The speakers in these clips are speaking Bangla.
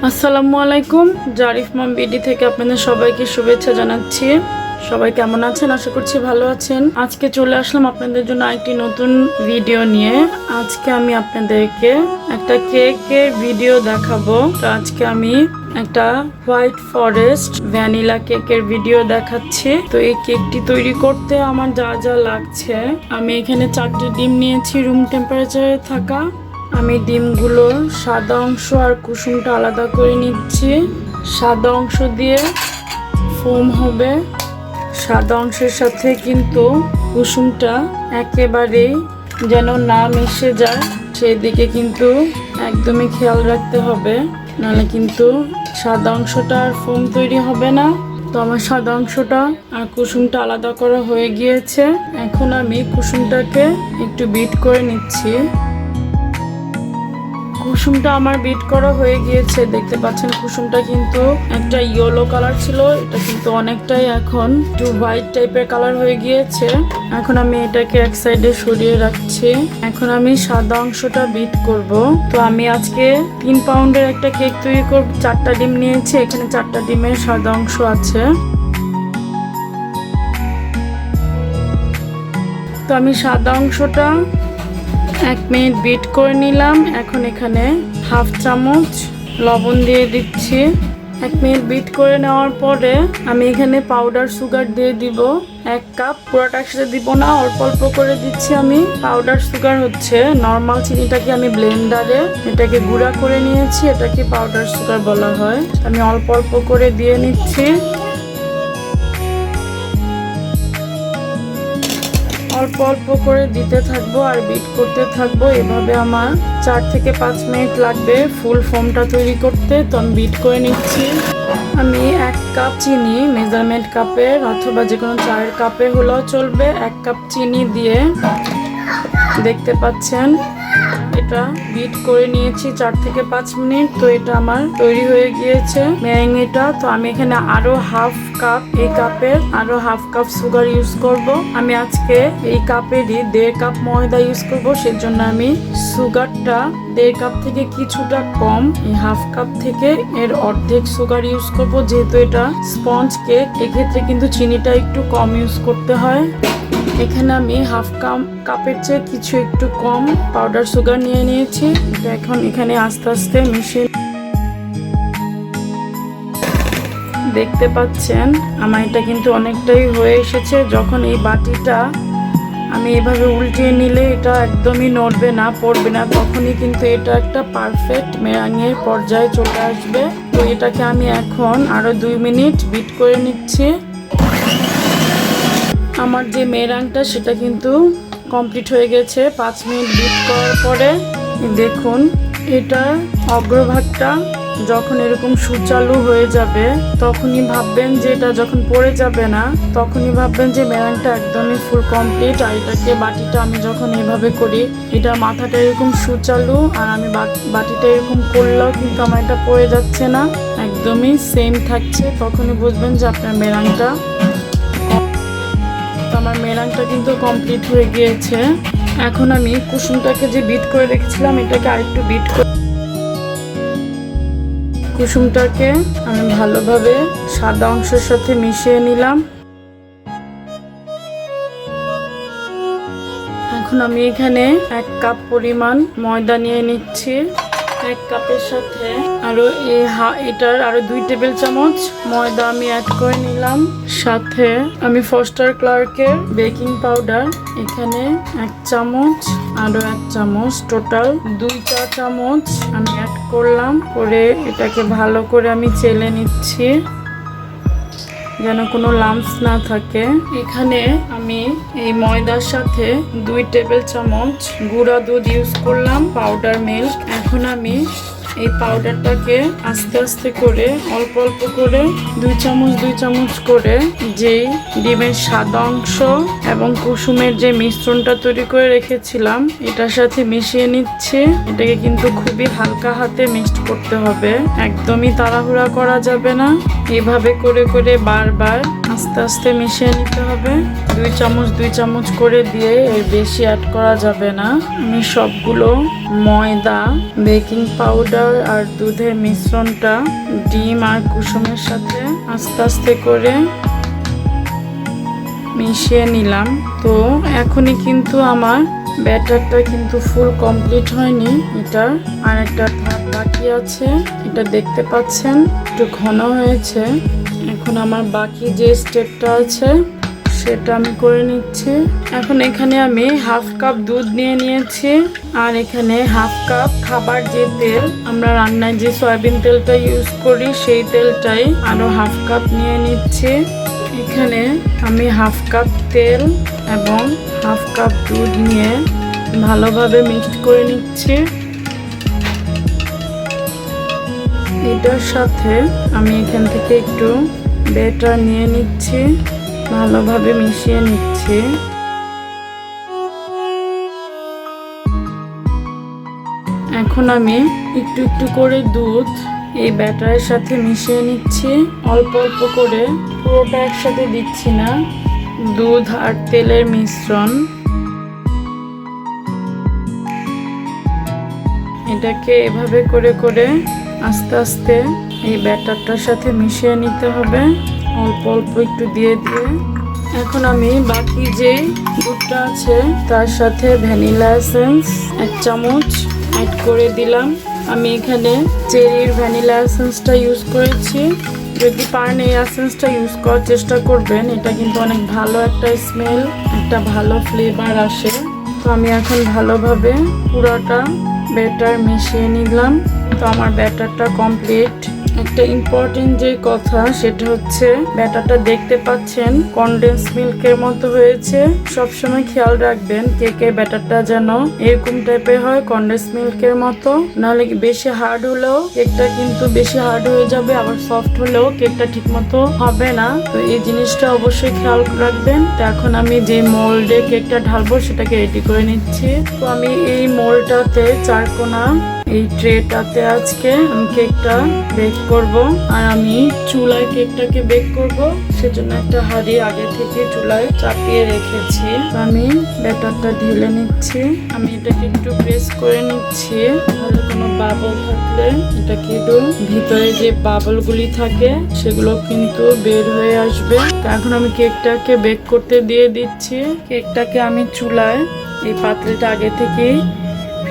আসসালামু আলাইকুম। জারিফ মম বিডি থেকে আপনাদের সবাইকে শুভেচ্ছা জানাচ্ছি। সবাই কেমন আছেন? আশা করছি ভালো আছেন। আজকে চলে আসলাম আপনাদের জন্য একটি নতুন ভিডিও নিয়ে। আজকে আমি আপনাদেরকে একটা কেকের ভিডিও দেখাবো। তো আজকে আমি একটা হোয়াইট ফরেস্ট ভ্যানিলা কেকের ভিডিও দেখাচ্ছি। তো এই কেকটি তৈরি করতে আমার যা যা লাগছে, আমি এখানে 4টি ডিম নিয়েছি রুম টেম্পারেচারে থাকা। আমি ডিমগুলোর সাদা অংশ আর কুসুমটা আলাদা করে নিচ্ছি। সাদা অংশ দিয়ে ফোম হবে। সাদা অংশের সাথে কিন্তু কুসুমটা একেবারেই যেন না মিশে যায়, সেদিকে কিন্তু একদমই খেয়াল রাখতে হবে, নাহলে কিন্তু সাদা অংশটা আর ফোম তৈরি হবে না। তো আমার সাদা অংশটা আর কুসুমটা আলাদা করা হয়ে গিয়েছে। এখন আমি কুসুমটাকে একটু বিট করে নিচ্ছি। কুসুমটা আমার বিট করা হয়ে গিয়েছে। দেখতে পাচ্ছেন কুসুমটা কিন্তু একটা ইয়েলো কালার ছিল, এটা কিন্তু অনেকটাই এখন একটু হোয়াইট টাইপের কালার হয়ে গিয়েছে। এখন আমি এটাকে এক সাইডে সরিয়ে রাখছি। এখন আমি সাদা অংশটা বিট করব। তো আমি আজকে 3 পাউন্ডের একটা কেক তৈরি করব। 4টা ডিম নিয়েছি, এখানে 4টা ডিমের সাদা অংশ আছে। তো আমি সাদা অংশটা 1 মিনিট বিট করে নিলাম। এখন এখানে হাফ চামচ লবণ দিয়ে দিচ্ছি। 1 মিনিট বিট করে নেওয়ার পরে আমি এখানে পাউডার সুগার দিয়ে দিব 1 কাপ। পুরোটা একসাথে দিব না, অল্প অল্প করে দিচ্ছি আমি। পাউডার সুগার হচ্ছে নর্মাল চিনিটাকে আমি ব্লেন্ডারে এটাকে গুঁড়া করে নিয়েছি, এটাকে পাউডার সুগার বলা হয়। আমি অল্প অল্প করে দিয়ে নিচ্ছি। অল্প অল্প করে দিতে থাকবো আর বিট করতে থাকবো। এভাবে আমার 4 থেকে 5 মিনিট লাগবে ফুল ফোমটা তৈরি করতে। তো আমি বিট করে নিচ্ছি। আমি 1 কাপ চিনি, মেজারমেন্ট কাপের অথবা যে কোনো চায়ের কাপে হলেও চলবে, 1 কাপ চিনি দিয়ে দেখতে পাচ্ছেন এটা বিট করে নিয়েছি 4 থেকে 5 মিনিট। তো এটা আমার তৈরি হয়ে গিয়েছে মেরেঙ্গেটা। তো আমি এখানে আরো হাফ কাপ, এই কাপের আরো হাফ কাপ সুগার ইউজ করব। আমি আজকে এই কাপেরই 1.5 কাপ ময়দা ইউজ করব, সেজন্য আমি সুগারটা 1.5 কাপ থেকে কিছুটা কম, এই হাফ কাপ থেকে এর অর্ধেক সুগার ইউজ করব। যেহেতু এটা স্পঞ্জ কেক, এক্ষেত্রে কিন্তু চিনিটা একটু কম ইউজ করতে হয়। এখানে আমি হাফ কাপের চেয়ে কিছু একটু কম পাউডার সুগার নিয়ে নিয়েছি। এটা এখন এখানে আস্তে আস্তে মিশিয়ে দেখতে পাচ্ছেন আমার এটা কিন্তু অনেকটাই হয়ে এসেছে। যখন এই বাটিটা আমি এভাবে উল্টিয়ে নিলে এটা একদমই নড়বে না, পড়বে না, তখনই কিন্তু এটা একটা পারফেক্ট মেরাঙের পর্যায়ে চলে আসবে। তো এটাকে আমি এখন আরো 2 মিনিট বিট করে নিচ্ছি। আমার যে মেরাংটা সেটা কিন্তু কমপ্লিট হয়ে গেছে 5 মিনিট বিট করার পরে। দেখুন এটার অগ্রভাগটা যখন এরকম সুচালু হয়ে যাবে, তখনই ভাববেন যে এটা যখন পড়ে যাবে না, তখনই ভাববেন যে মেরাংটা একদমই ফুল কমপ্লিট। আর এটাকে বাটিটা আমি যখন এভাবে করি, এটার মাথাটা এরকম সুচালু, আর আমি বাটিটা এরকম করলেও কিন্তু আমার এটা পড়ে যাচ্ছে না, একদমই সেম থাকছে। তখনই বুঝবেন যে আপনার মেরাংটা, আমার মেরাংটা কিন্তু কমপ্লিট হয়ে গিয়েছে। এখন আমি কুসুমটাকে যে বিট করে রেখেছিলাম, এটাকে আরেকটু বিট করে কুসুমটাকে আমি ভালোভাবে সাদা অংশের সাথে মিশিয়ে নিলাম। এখন আমি এখানে 1 কাপ পরিমাণ ময়দা নিয়ে নিচ্ছি। 1 কাপের সাথে আরো এটার আরো 2 টেবিল চামচ ময়দা আমি অ্যাড করে নিলাম। সাথে আমি ফস্টার ক্লার্কের বেকিং পাউডার এখানে 1 চামচ, আরো 1 চামচ, টোটাল 2 চা চামচ আমি অ্যাড করলাম। করে এটাকে ভালো করে আমি চেলে নিচ্ছি যেন কোনো লাম্পস না থাকে। এখানে আমি এই ময়দার সাথে 2 টেবিল চামচ গুঁড়া দুধ ইউজ করলাম, পাউডার মিল্ক। এখন আমি এই পাউডারটাকে আস্তে আস্তে করে অল্প অল্প করে 2 চামচ করে যেই ডিমের সাদা অংশ এবং কুসুমের যে মিশ্রণটা তৈরি করে রেখেছিলাম এটার সাথে মিশিয়ে নিচ্ছে। এটাকে কিন্তু খুবই হালকা হাতে মিক্সড করতে হবে, একদমই তাড়াহুড়া করা যাবে না। এভাবে করে করে বারবার আস্তে আস্তে মিশিয়ে নিতে হবে। 2 চামচ করে দিয়ে এর বেশি অ্যাড করা যাবে না। আমি সবগুলো ময়দা, বেকিং পাউডার আর দুধের মিশ্রণটা ডিম আর কুসুমের সাথে আস্তে আস্তে করে মিশিয়ে নিলাম। তো এখনই কিন্তু আমার ব্যাটারটা কিন্তু ফুল কমপ্লিট হয়নি, এটা আর একটা ধাপ বাকি আছে। এটা দেখতে পাচ্ছেন একটু ঘন হয়েছে। এখন আমার বাকি যে স্টেপটা আছে সেটা আমি করে নিচ্ছি। এখন এখানে আমি হাফ কাপ দুধ নিয়ে নিয়েছি আর এখানে হাফ কাপ খাবার যে তেল, আমরা রান্নায় যে সয়াবিন তেলটা ইউজ করি সেই তেলটাই আরো হাফ কাপ নিয়ে নিচ্ছি। এখানে আমি হাফ কাপ তেল এবং হাফ কাপ দুধ নিয়ে ভালোভাবে মিক্সড করে নিচ্ছি। এটার সাথে আমি এখান থেকে একটু ব্যাটার নিয়ে নিচ্ছি, ভালোভাবে মিশিয়ে নিচ্ছি। এখন আমি একটু একটু করে দুধ এই ব্যাটারের সাথে মিশিয়ে নিচ্ছি, অল্প অল্প করে, পুরোটা একসাথে দিচ্ছি না। দুধ আর তেলের মিশ্রণ, এটাকে এভাবে করে করে আস্তে আস্তে এই ব্যাটারটার সাথে মিশিয়ে নিতে হবে, অল্প অল্প একটু দিয়ে দিয়ে। এখন আমি বাকি যে দুধটা আছে তার সাথে ভ্যানিলা এসেন্স 1 চামচ অ্যাড করে দিলাম। আমি এখানে চেরির ভ্যানিলা এসেন্সটা ইউজ করেছি। যদি পারেন এই এসেন্সটা ইউজ করার চেষ্টা করবেন, এটা কিন্তু অনেক ভালো একটা স্মেল, একটা ভালো ফ্লেভার আসে। তো আমি এখন ভালোভাবে পুরোটা ব্যাটার মিশিয়ে নিলাম। তো আমার ব্যাটারটা কমপ্লিট। একটা ইম্পর্টেন্ট যে কথা সেটা হচ্ছে ব্যাটারটা দেখতে পাচ্ছেন কনডেন্স মিল্কের মতো হয়েছে। সবসময় খেয়াল রাখবেন কেকের ব্যাটারটা যেন এরকম টাইপের হয়, কনডেন্স মিল্কের মতো। নাহলে বেশি হার্ড হলেও কেকটা কিন্তু বেশি হার্ড হয়ে যাবে, আবার সফট হলেও কেকটা ঠিক মতো হবে না। তো এই জিনিসটা অবশ্যই খেয়াল রাখবেন। তো এখন আমি যে মোল্ডে কেকটা ঢালবো সেটাকে রেডি করে নিচ্ছি। তো আমি এই মোল্ডটাতে 4 কোনা এই ট্রেটাতে আজকে আমি কেকটা বেক করব। আর আমি চুলায় কেকটাকে বেক করব, সেজন্য একটা হাঁড়ি আগে থেকে চুলায় চাপিয়ে রেখেছি। আমি ব্যাটারটা ঢেলে নিচ্ছি। আমি এটাকে একটু প্রেস করে নিচ্ছি, তাহলে কোনো বাবল থাকলে এটা কিন্তু ভিতরে যে বাবলগুলি থাকে সেগুলো কিন্তু বের হয়ে আসবে। তো এখন আমি কেকটাকে বেক করতে দিয়ে দিচ্ছি। কেকটাকে আমি চুলায় এই পাতিলটা আগে থেকেই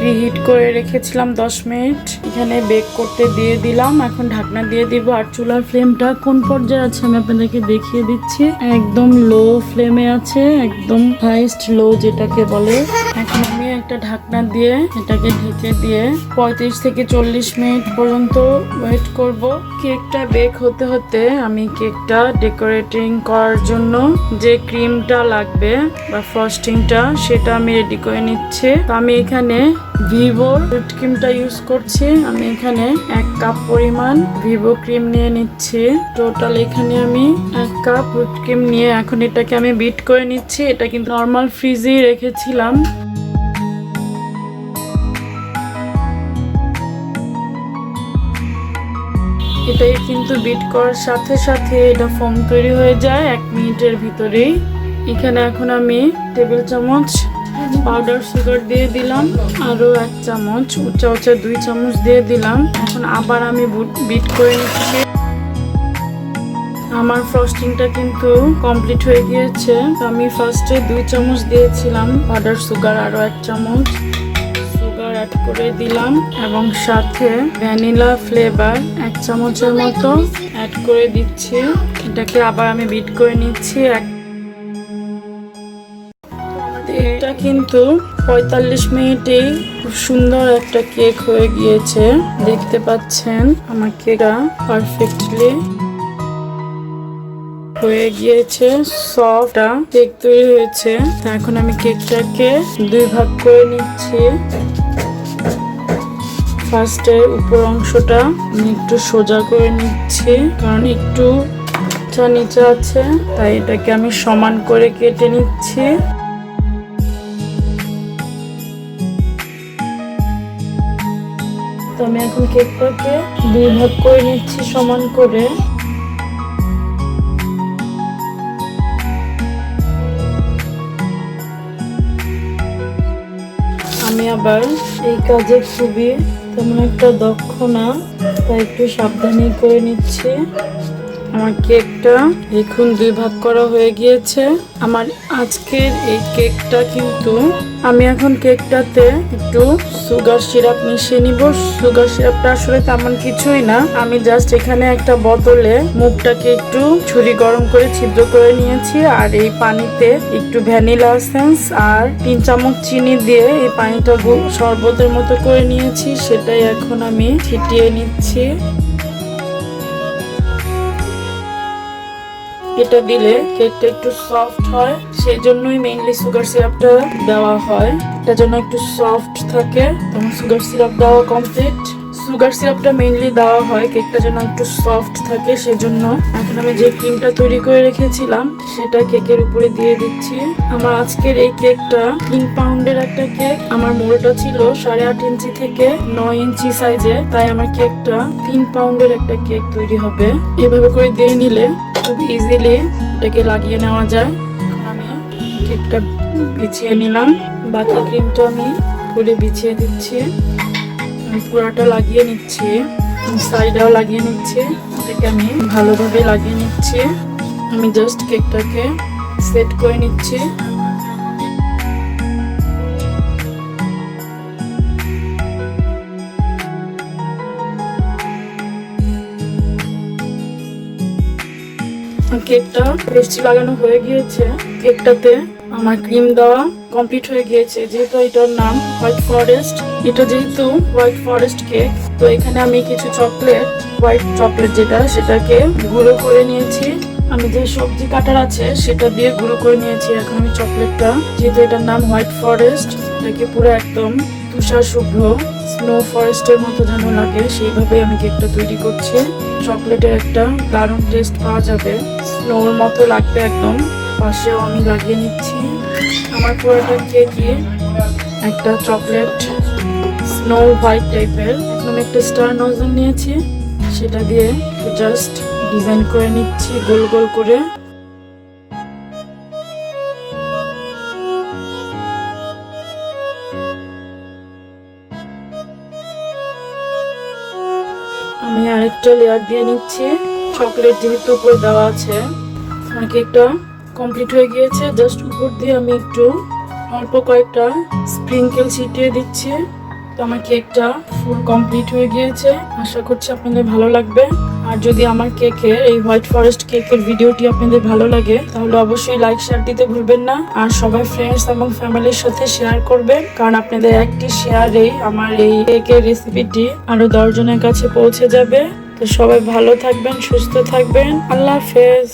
প্রিহিট করে রেখেছিলাম 10 মিনিট, এখানে বেক করতে দিয়ে দিলাম। এখন ঢাকনা দিয়ে দিব। আর চুলার ফ্লেমটা কোন পর্যায়ে আছে আমি আপনাদেরকে দেখিয়ে দিচ্ছি। একদম লো ফ্লেমে আছে, একদম হাইস্ট লো যেটাকে বলে। এখন আমি একটা ঢাকনা দিয়ে এটাকে ঢেকে দিয়ে 35 থেকে 40 মিনিট পর্যন্ত ওয়েট করব। কেকটা বেক হতে হতে আমি কেকটা ডেকোরেটিং করার জন্য যে ক্রিমটা লাগবে বা ফ্রস্টিংটা সেটা আমি রেডি করে নিচ্ছি। তো আমি এখানে ভিভো হুইপ ক্রিমটা ইউজ করছি। আমি এখানে 1 কাপ পরিমাণ ভিভো ক্রিম নিয়ে নিচ্ছি। টোটাল এখানে আমি 1 কাপ হুইপ ক্রিম নিয়ে এখন এটাকে আমি বিট করে নিচ্ছি। এটা কিন্তু নর্মাল ফ্রিজেই রেখেছিলাম। এটাই কিন্তু বিট করার সাথে সাথে এটা ফোম তৈরি হয়ে যায় 1 মিনিটের ভিতরেই। এখানে এখন আমি টেবিল চামচ পাউডার সুগার দিয়ে দিলাম, আরো 1 চামচ, উঁচা উঁচা 2 চামচ দিয়ে দিলাম। এখন আবার আমি বিট করে নিচ্ছি। আমার ফ্রস্টিংটা কিন্তু কমপ্লিট হয়ে গিয়েছে। তো আমি ফার্স্টে 2 চামচ দিয়েছিলাম পাউডার সুগার, আরো 1 চামচ সুগার অ্যাড করে দিলাম এবং সাথে ভ্যানিলা ফ্লেভার 1 চামচের মতো অ্যাড করে দিচ্ছি। এটাকে আবার আমি বিট করে নিচ্ছি। এটা কিন্তু 45 মিনিটেই খুব সুন্দর একটা কেক হয়ে গিয়েছে। দেখতে পাচ্ছেন আমার কেকটা পারফেক্টলি হয়ে গিয়েছে, সফট কেক তৈরি হয়েছে। এখন আমি কেকটাকে 2 ভাগ করে নিচ্ছি। ফার্স্টে উপর অংশটা আমি একটু সোজা করে নিচ্ছি, কারণ একটু নিচে আছে, তাই এটাকে আমি সমান করে কেটে নিচ্ছি। তো আমি এখন কেকটাকে 2 ভাগ করে নিচ্ছি সমান করে। আমি আবার এই কাজে খুবই তেমন একটা দক্ষ না, তাই একটু সাবধানে করে নিচ্ছি। আমার কেকটা এখন 2 ভাগ করা হয়ে গিয়েছে। আমার আজকের এই কেকটা কিন্তু আমি এখন কেকটাতে একটু সুগার সিরাপ মিশিয়ে নিব। সুগার সিরাপটা আসলে তেমন কিছুই না, আমি জাস্ট এখানে একটা বোতলে মুখটাকে একটু ছুরি গরম করে ছিদ্র করে নিয়েছি, আর এই পানিতে একটু ভ্যানিলা এসেন্স আর 3 চামচ চিনি দিয়ে এই পানিটা শরবতের মতো করে নিয়েছি, সেটাই এখন আমি ছিটিয়ে নিচ্ছি। এটা দিলে কেকটা একটু সফট হয়, সেই জন্যই মেইনলি সুগার সিরাপটা দেওয়া হয়, এটা যেন একটু সফট থাকে। তখন সুগার সিরাপ দেওয়া কমপ্লিট। সুগার সিরাপটা মেইনলি দেওয়া হয় কেকটা যেন একটু সফট থাকে, সেজন্য এখন আমি যে ক্রিমটা তৈরি করে রেখেছিলাম সেটা কেকের উপরে দিয়ে দিচ্ছি। আমার আজকের এই কেকটা 3 পাউন্ডের একটা কেক। আমার মোলটা ছিল 8.5 ইঞ্চি থেকে 9 ইঞ্চি সাইজে, তাই আমার কেকটা 3 পাউন্ডের একটা কেক তৈরি হবে। এভাবে করে দিয়ে নিলে খুব ইজিলি এটাকে লাগিয়ে নেওয়া যায়। আমি কেকটা বিছিয়ে নিলাম, বাকি ক্রিমটা আমি পুরো বিছিয়ে দিচ্ছি। আমি পুরাটা লাগিয়ে নিচ্ছি, সাইডেও লাগিয়ে নিচ্ছি, এটাকে আমি ভালোভাবে লাগিয়ে নিচ্ছি। আমি জাস্ট কেকটাকে সেট করে নিচ্ছি। কেকটা পেস্ট্রি লাগানো হয়ে গিয়েছে, কেকটাতে আমার ক্রিম দেওয়া কমপ্লিট হয়ে গিয়েছে। যেহেতু এটার নাম হোয়াইট ফরেস্ট, এটা যেহেতু হোয়াইট ফরেস্ট কেক, তো এখানে আমি কিছু হোয়াইট চকলেট সেটাকে গুঁড়ো করে নিয়েছি। আমি যে সবজি কাটার আছে সেটা দিয়ে গুঁড়ো করে নিয়েছি। এখন আমি চকলেটটা, যেহেতু এটার নাম হোয়াইট ফরেস্ট, এটাকে পুরো একদম তুষার শুভ্র স্নো ফরেস্টের মতো যেন লাগে সেইভাবে আমি কেকটা তৈরি করছি। চকলেটের একটা দারুণ টেস্ট পাওয়া যাবে, স্নোর মতো লাগবে একদম। পাশেও আমি লাগিয়ে নিচ্ছি। আমার পুরোটা কেকে একটা চকলেট স্নো হোয়াইট টাইপের আমি একটা স্টার নজল নিয়েছি, সেটা দিয়ে জাস্ট ডিজাইন করে নিচ্ছি গোল গোল করে। আমি আরেকটা লেয়ার দিয়ে নিচ্ছি, চকলেট যেহেতু উপরে দেওয়া আছে। আমার কেকটা কমপ্লিট হয়ে গিয়েছে, জাস্ট উপর দিয়ে আমি একটু অল্প কয়েকটা স্প্রিঙ্কেল ছিটিয়ে দিচ্ছি। তো আমার কেকটা ফুল কমপ্লিট হয়ে গিয়েছে, আশা করছি আপনাদের ভালো লাগবে। আর যদি আমার কেকের এই হোয়াইট ফরেস্ট কেকের ভিডিওটি আপনাদের ভালো লাগে তাহলে অবশ্যই লাইক শেয়ার দিতে ভুলবেন না, আর সবাই ফ্রেন্ডস এবং ফ্যামিলির সাথে শেয়ার করবেন, কারণ আপনাদের একটি শেয়ারেই আমার এই কেকের রেসিপিটি আরো 10 জনের কাছে পৌঁছে যাবে। তো সবাই ভালো থাকবেন, সুস্থ থাকবেন, আল্লাহ হাফেজ।